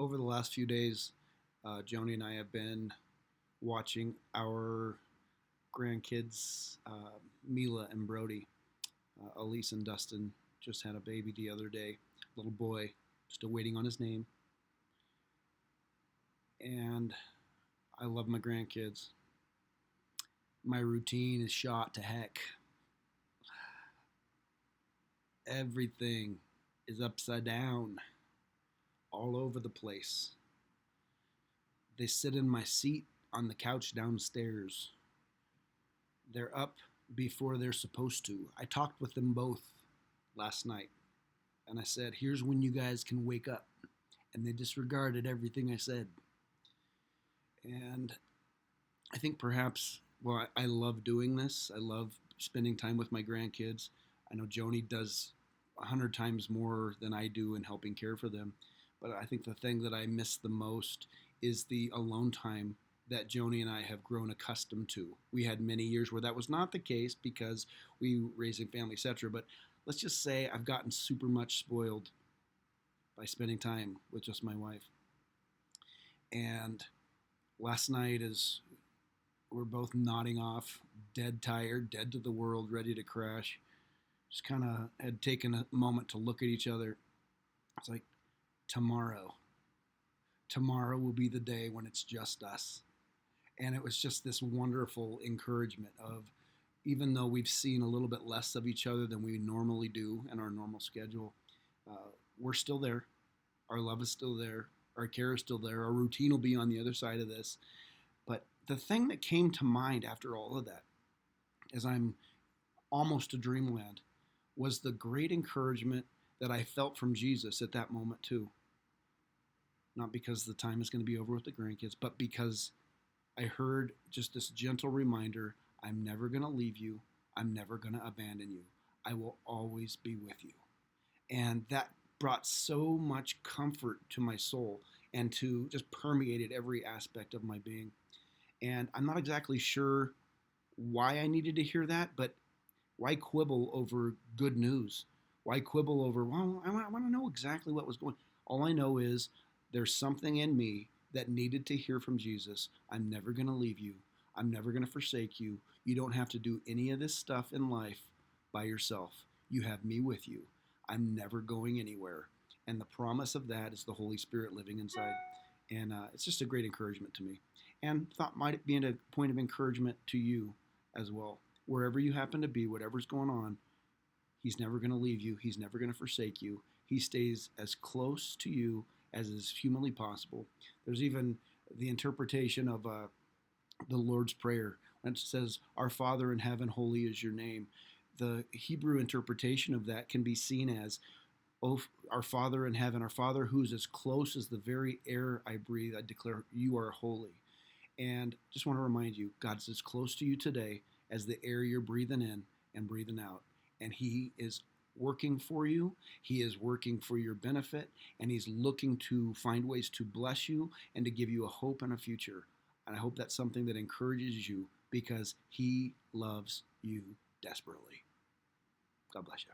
Over the last few days, Joni and I have been watching our grandkids, Mila and Brody. Elise and Dustin just had a baby the other day, little boy, still waiting on his name. And I love my grandkids. My routine is shot to heck. Everything is upside down, all over the place. They sit in my seat on the couch downstairs. They're up before they're supposed to. I talked with them both last night, and I said, here's when you guys can wake up. And they disregarded everything I said. And I think perhaps, well, I love doing this. I love spending time with my grandkids. I know Joni does 100 times more than I do in helping care for them. But I think the thing that I miss the most is the alone time that Joni and I have grown accustomed to. We had many years where that was not the case because we were raising family, etc. But let's just say I've gotten super much spoiled by spending time with just my wife. And last night, as we're both nodding off, dead tired, dead to the world, ready to crash, just kind of had taken a moment to look at each other. It's like, tomorrow will be the day when it's just us. And it was just this wonderful encouragement of, even though we've seen a little bit less of each other than we normally do in our normal schedule, we're still there. Our love is still there. Our care is still there. Our routine will be on the other side of this. But the thing that came to mind after all of that, as I'm almost to dreamland, was the great encouragement that I felt from Jesus at that moment too. Not because the time is going to be over with the grandkids, but because I heard just this gentle reminder, I'm never going to leave you. I'm never going to abandon you. I will always be with you. And that brought so much comfort to my soul and to just permeated every aspect of my being. And I'm not exactly sure why I needed to hear that, but why quibble over good news? Why quibble over, well, I want to know exactly what was going on. All I know is there's something in me that needed to hear from Jesus. I'm never going to leave you. I'm never going to forsake you. You don't have to do any of this stuff in life by yourself. You have me with you. I'm never going anywhere. And the promise of that is the Holy Spirit living inside. And it's just a great encouragement to me. And thought might be a point of encouragement to you as well. Wherever you happen to be, whatever's going on, He's never going to leave you. He's never going to forsake you. He stays as close to you as is humanly possible. There's even the interpretation of the Lord's Prayer when it says, Our Father in heaven, holy is your name. The Hebrew interpretation of that can be seen as, Oh, our Father in heaven, our Father who's as close as the very air I breathe, I declare you are holy. And just want to remind you, God's as close to you today as the air you're breathing in and breathing out. And He is working for you. He is working for your benefit. And He's looking to find ways to bless you and to give you a hope and a future. And I hope that's something that encourages you because He loves you desperately. God bless you.